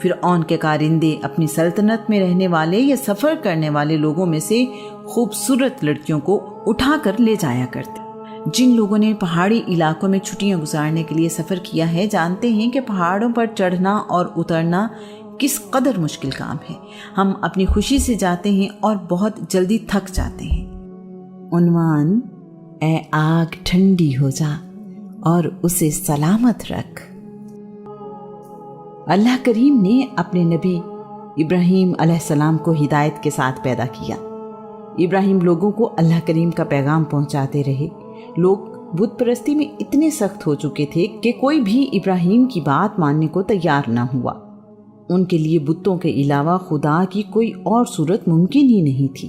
فرعون کے کارندے اپنی سلطنت میں رہنے والے یا سفر کرنے والے لوگوں میں سے خوبصورت لڑکیوں کو اٹھا کر لے جایا کرتے۔ جن لوگوں نے پہاڑی علاقوں میں چھٹیاں گزارنے کے لیے سفر کیا ہے جانتے ہیں کہ پہاڑوں پر چڑھنا اور اترنا کس قدر مشکل کام ہے۔ ہم اپنی خوشی سے جاتے ہیں اور بہت جلدی تھک جاتے ہیں۔ عنوان: اے آگ ٹھنڈی ہو جا اور اسے سلامت رکھ۔ اللہ کریم نے اپنے نبی ابراہیم علیہ السلام کو ہدایت کے ساتھ پیدا کیا۔ ابراہیم لوگوں کو اللہ کریم کا پیغام پہنچاتے رہے۔ لوگ بت پرستی میں اتنے سخت ہو چکے تھے کہ کوئی بھی ابراہیم کی بات ماننے کو تیار نہ ہوا۔ ان کے لیے بتوں کے علاوہ خدا کی کوئی اور صورت ممکن ہی نہیں تھی۔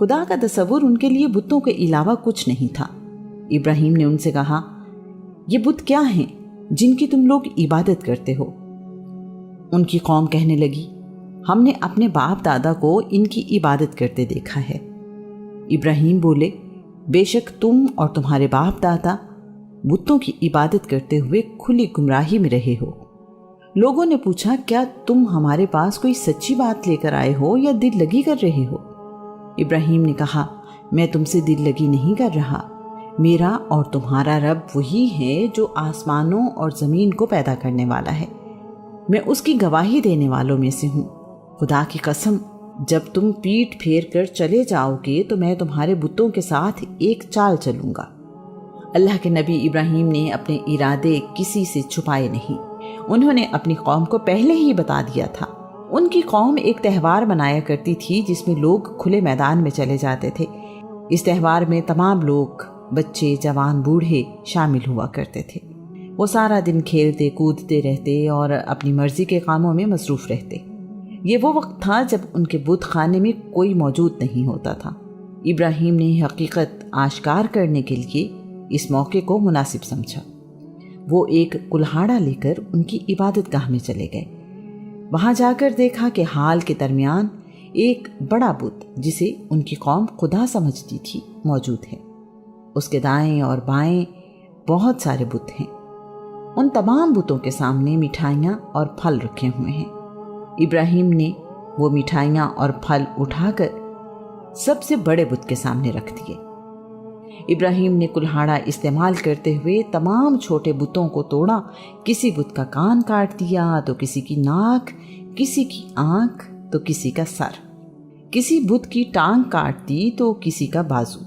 خدا کا تصور ان کے لیے بتوں کے علاوہ کچھ نہیں تھا۔ ابراہیم نے ان سے کہا، یہ بت کیا ہیں جن کی تم لوگ عبادت کرتے ہو؟ ان کی قوم کہنے لگی، ہم نے اپنے باپ دادا کو ان کی عبادت کرتے دیکھا ہے۔ ابراہیم بولے، بے شک تم اور تمہارے باپ دادا بتوں کی عبادت کرتے ہوئے کھلی گمراہی میں رہے ہو۔ لوگوں نے پوچھا، کیا تم ہمارے پاس کوئی سچی بات لے کر آئے ہو یا دل لگی کر رہے ہو؟ ابراہیم نے کہا، میں تم سے دل لگی نہیں کر رہا۔ میرا اور تمہارا رب وہی ہے جو آسمانوں اور زمین کو پیدا کرنے والا ہے۔ میں اس کی گواہی دینے والوں میں سے ہوں۔ خدا کی قسم، جب تم پیٹھ پھیر کر چلے جاؤ گے تو میں تمہارے بتوں کے ساتھ ایک چال چلوں گا۔ اللہ کے نبی ابراہیم نے اپنے ارادے کسی سے چھپائے نہیں۔ انہوں نے اپنی قوم کو پہلے ہی بتا دیا تھا۔ ان کی قوم ایک تہوار منایا کرتی تھی جس میں لوگ کھلے میدان میں چلے جاتے تھے۔ اس تہوار میں تمام لوگ، بچے، جوان، بوڑھے شامل ہوا کرتے تھے۔ وہ سارا دن کھیلتے کودتے رہتے اور اپنی مرضی کے کاموں میں مصروف رہتے۔ یہ وہ وقت تھا جب ان کے بت خانے میں کوئی موجود نہیں ہوتا تھا۔ ابراہیم نے حقیقت آشکار کرنے کے لیے اس موقع کو مناسب سمجھا۔ وہ ایک کلہاڑا لے کر ان کی عبادت گاہ میں چلے گئے۔ وہاں جا کر دیکھا کہ حال کے درمیان ایک بڑا بت جسے ان کی قوم خدا سمجھتی تھی موجود ہے۔ اس کے دائیں اور بائیں بہت سارے بت ہیں۔ ان تمام بتوں کے سامنے مٹھائیاں اور پھل رکھے ہوئے ہیں۔ ابراہیم نے وہ مٹھائیاں اور پھل اٹھا کر سب سے بڑے بت کے سامنے رکھ دیے۔ ابراہیم نے کلہاڑا استعمال کرتے ہوئے تمام چھوٹے بتوں کو توڑا۔ کسی بت کا کان کاٹ دیا تو کسی کی ناک، کسی کی آنکھ تو کسی کا سر، کسی بت کی ٹانگ کاٹ دی تو کسی کا بازو۔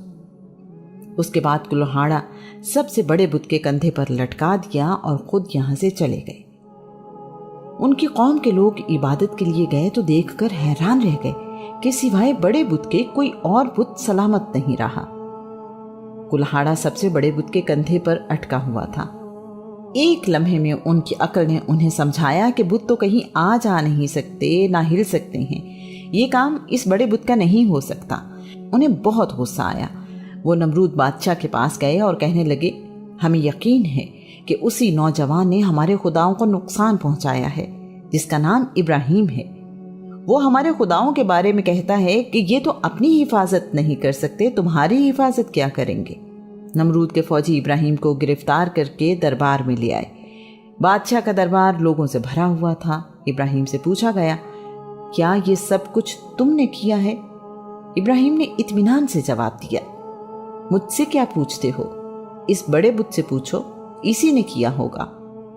اس کے بعد کلہاڑا سب سے بڑے بت کے کندھے پر لٹکا دیا اور خود یہاں سے چلے گئے۔ ان کی قوم کے لوگ عبادت کے لیے گئے تو دیکھ کر حیران رہ گئے کہ سوائے بڑے بت کے کوئی اور بت سلامت نہیں رہا۔ کلہاڑا سب سے بڑے بت کے کندھے پر اٹکا ہوا تھا۔ ایک لمحے میں ان کی عقل نے انہیں سمجھایا کہ بت تو کہیں آ جا نہیں سکتے، نہ ہل سکتے ہیں، یہ کام اس بڑے بت کا نہیں ہو سکتا۔ انہیں بہت غصہ آیا۔ وہ نمرود بادشاہ کے پاس گئے اور کہنے لگے، ہمیں یقین ہے کہ اسی نوجوان نے ہمارے خداؤں کو نقصان پہنچایا ہے جس کا نام ابراہیم ہے۔ وہ ہمارے خداؤں کے بارے میں کہتا ہے کہ یہ تو اپنی حفاظت نہیں کر سکتے، تمہاری حفاظت کیا کریں گے؟ نمرود کے فوجی ابراہیم کو گرفتار کر کے دربار میں لے آئے۔ بادشاہ کا دربار لوگوں سے بھرا ہوا تھا۔ ابراہیم سے پوچھا گیا، کیا یہ سب کچھ تم نے کیا ہے؟ ابراہیم نے اطمینان سے جواب دیا، مجھ سے کیا پوچھتے ہو؟ اس بڑے بت سے پوچھو، اسی نے کیا ہوگا،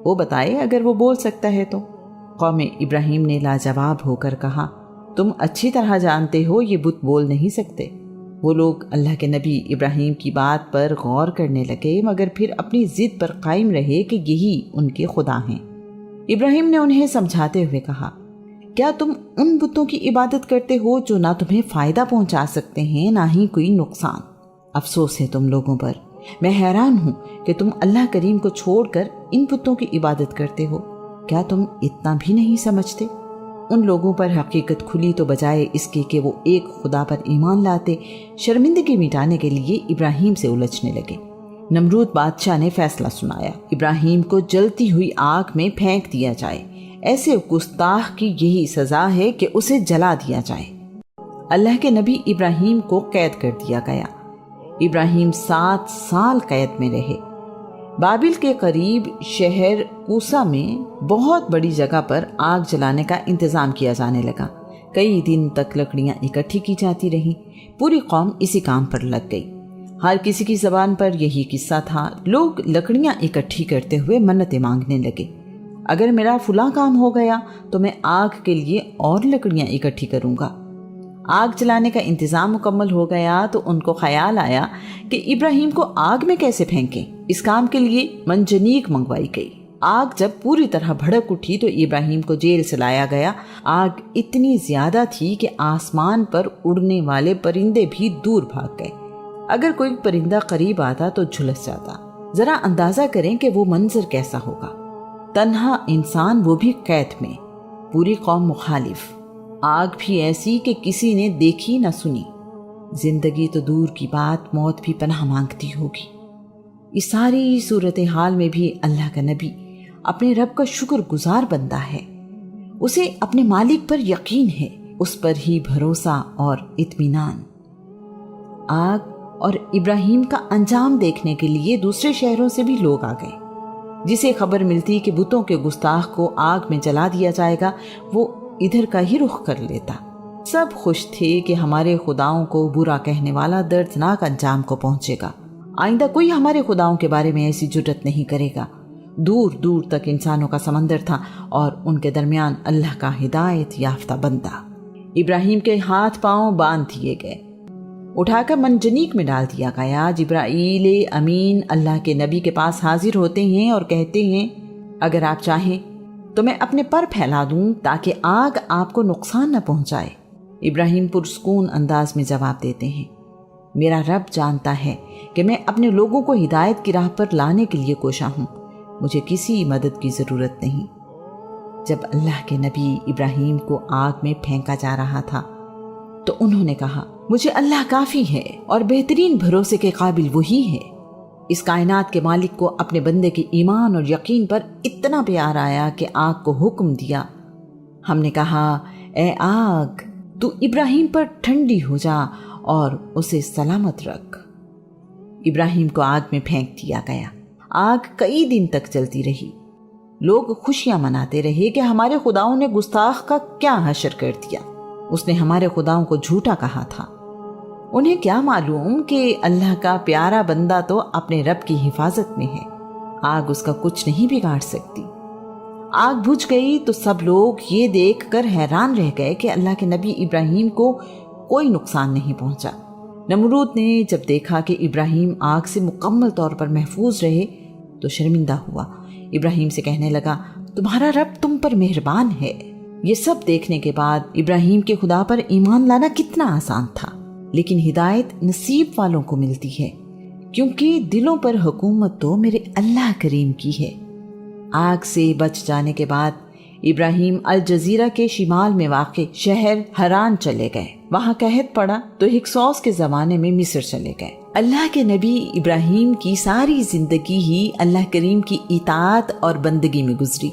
وہ بتائے اگر وہ بول سکتا ہے تو۔ قوم ابراہیم نے لاجواب ہو کر کہا، تم اچھی طرح جانتے ہو یہ بت بول نہیں سکتے۔ وہ لوگ اللہ کے نبی ابراہیم کی بات پر غور کرنے لگے مگر پھر اپنی ضد پر قائم رہے کہ یہی ان کے خدا ہیں۔ ابراہیم نے انہیں سمجھاتے ہوئے کہا، کیا تم ان بتوں کی عبادت کرتے ہو جو نہ تمہیں فائدہ پہنچا سکتے ہیں نہ ہی کوئی نقصان؟ افسوس ہے تم لوگوں پر، میں حیران ہوں کہ تم اللہ کریم کو چھوڑ کر ان بتوں کی عبادت کرتے ہو۔ کیا تم اتنا بھی نہیں سمجھتے؟ ان لوگوں پر حقیقت کھلی تو بجائے اس کے کہ وہ ایک خدا پر ایمان لاتے، شرمندگی مٹانے کے لیے ابراہیم سے الجھنے لگے۔ نمرود بادشاہ نے فیصلہ سنایا، ابراہیم کو جلتی ہوئی آگ میں پھینک دیا جائے۔ ایسے گستاخ کی یہی سزا ہے کہ اسے جلا دیا جائے۔ اللہ کے نبی ابراہیم کو قید کر دیا گیا۔ ابراہیم 7 سال قید میں رہے۔ بابل کے قریب شہر کوسا میں بہت بڑی جگہ پر آگ جلانے کا انتظام کیا جانے لگا۔ کئی دن تک لکڑیاں اکٹھی کی جاتی رہیں۔ پوری قوم اسی کام پر لگ گئی۔ ہر کسی کی زبان پر یہی قصہ تھا۔ لوگ لکڑیاں اکٹھی کرتے ہوئے منتیں مانگنے لگے، اگر میرا فلاں کام ہو گیا تو میں آگ کے لیے اور لکڑیاں اکٹھی کروں گا۔ آگ جلانے کا انتظام مکمل ہو گیا تو ان کو خیال آیا کہ ابراہیم کو آگ میں کیسے پھینکیں۔ اس کام کے لیے منجنیق منگوائی گئی۔ آگ جب پوری طرح بھڑک اٹھی تو ابراہیم کو جیل سے لایا گیا۔ آگ اتنی زیادہ تھی کہ آسمان پر اڑنے والے پرندے بھی دور بھاگ گئے۔ اگر کوئی پرندہ قریب آتا تو جھلس جاتا۔ ذرا اندازہ کریں کہ وہ منظر کیسا ہوگا۔ تنہا انسان، وہ بھی قید میں، پوری قوم مخالف، آگ بھی ایسی کہ کسی نے دیکھی نہ سنی۔ زندگی تو دور کی بات، موت بھی پناہ مانگتی ہوگی۔ اس ساری صورتحال میں بھی اللہ کا نبی اپنے رب کا شکر گزار بندہ ہے۔ اسے اپنے مالک پر یقین ہے، اس پر ہی بھروسہ اور اطمینان۔ آگ اور ابراہیم کا انجام دیکھنے کے لیے دوسرے شہروں سے بھی لوگ آ گئے۔ جسے خبر ملتی کہ بتوں کے گستاخ کو آگ میں جلا دیا جائے گا، وہ ادھر کا ہی رخ کر لیتا۔ سب خوش تھے کہ ہمارے خداؤں کو برا کہنے والا دردناک انجام کو پہنچے گا۔ آئندہ کوئی ہمارے خداؤں کے بارے میں ایسی جرت نہیں کرے گا۔ دور دور تک انسانوں کا سمندر تھا اور ان کے درمیان اللہ کا ہدایت یافتہ بندہ۔ ابراہیم کے ہاتھ پاؤں باندھ دیے گئے، اٹھا کر منجنیق میں ڈال دیا گیا۔ جبرائیل امین اللہ کے نبی کے پاس حاضر ہوتے ہیں اور کہتے ہیں، اگر آپ چاہیں تو میں اپنے پر پھیلا دوں تاکہ آگ آپ کو نقصان نہ پہنچائے۔ ابراہیم پرسکون انداز میں جواب دیتے ہیں، میرا رب جانتا ہے کہ میں اپنے لوگوں کو ہدایت کی راہ پر لانے کے لیے کوشاں ہوں، مجھے کسی مدد کی ضرورت نہیں۔ جب اللہ کے نبی ابراہیم کو آگ میں پھینکا جا رہا تھا تو انہوں نے کہا، مجھے اللہ کافی ہے اور بہترین بھروسے کے قابل وہی ہے۔ اس کائنات کے مالک کو اپنے بندے کے ایمان اور یقین پر اتنا پیار آیا کہ آگ کو حکم دیا۔ ہم نے کہا، اے آگ، تو ابراہیم پر ٹھنڈی ہو جا اور اسے سلامت رکھ۔ ابراہیم کو آگ میں پھینک دیا گیا۔ آگ کئی دن تک جلتی رہی۔ لوگ خوشیاں مناتے رہے کہ ہمارے خداؤں نے گستاخ کا کیا حشر کر دیا، اس نے ہمارے خداؤں کو جھوٹا کہا تھا۔ انہیں کیا معلوم کہ اللہ کا پیارا بندہ تو اپنے رب کی حفاظت میں ہے، آگ اس کا کچھ نہیں بگاڑ سکتی۔ آگ بجھ گئی تو سب لوگ یہ دیکھ کر حیران رہ گئے کہ اللہ کے نبی ابراہیم کو کوئی نقصان نہیں پہنچا۔ نمرود نے جب دیکھا کہ ابراہیم آگ سے مکمل طور پر محفوظ رہے تو شرمندہ ہوا۔ ابراہیم سے کہنے لگا، تمہارا رب تم پر مہربان ہے۔ یہ سب دیکھنے کے بعد ابراہیم کے خدا پر ایمان لانا کتنا آسان تھا، لیکن ہدایت نصیب والوں کو ملتی ہے، کیونکہ دلوں پر حکومت تو میرے اللہ کریم کی ہے۔ آگ سے بچ جانے کے بعد ابراہیم الجزیرہ کے شمال میں واقع شہر حران چلے گئے۔ وہاں قحط پڑا تو ہکسوس کے زمانے میں مصر چلے گئے۔ اللہ کے نبی ابراہیم کی ساری زندگی ہی اللہ کریم کی اطاعت اور بندگی میں گزری۔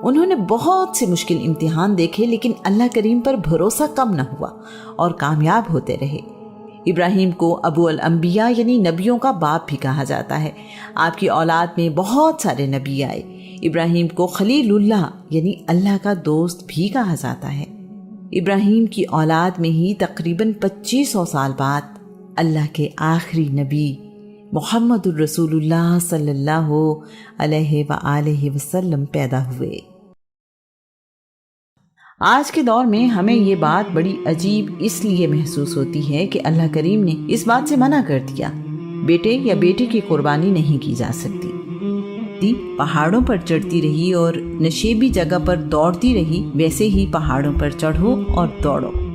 انہوں نے بہت سے مشکل امتحان دیکھے، لیکن اللہ کریم پر بھروسہ کم نہ ہوا اور کامیاب ہوتے رہے۔ ابراہیم کو ابو الانبیاء یعنی نبیوں کا باپ بھی کہا جاتا ہے۔ آپ کی اولاد میں بہت سارے نبی آئے۔ ابراہیم کو خلیل اللہ یعنی اللہ کا دوست بھی کہا جاتا ہے۔ ابراہیم کی اولاد میں ہی تقریباً 2500 سال بعد اللہ کے آخری نبی محمد الرسول اللہ صلی اللہ علیہ وآلہ وسلم پیدا ہوئے۔ آج کے دور میں ہمیں یہ بات بڑی عجیب اس لیے محسوس ہوتی ہے کہ اللہ کریم نے اس بات سے منع کر دیا، بیٹے یا بیٹی کی قربانی نہیں کی جا سکتی۔ پہاڑوں پر چڑھتی رہی اور نشیبی جگہ پر دوڑتی رہی، ویسے ہی پہاڑوں پر چڑھو اور دوڑو۔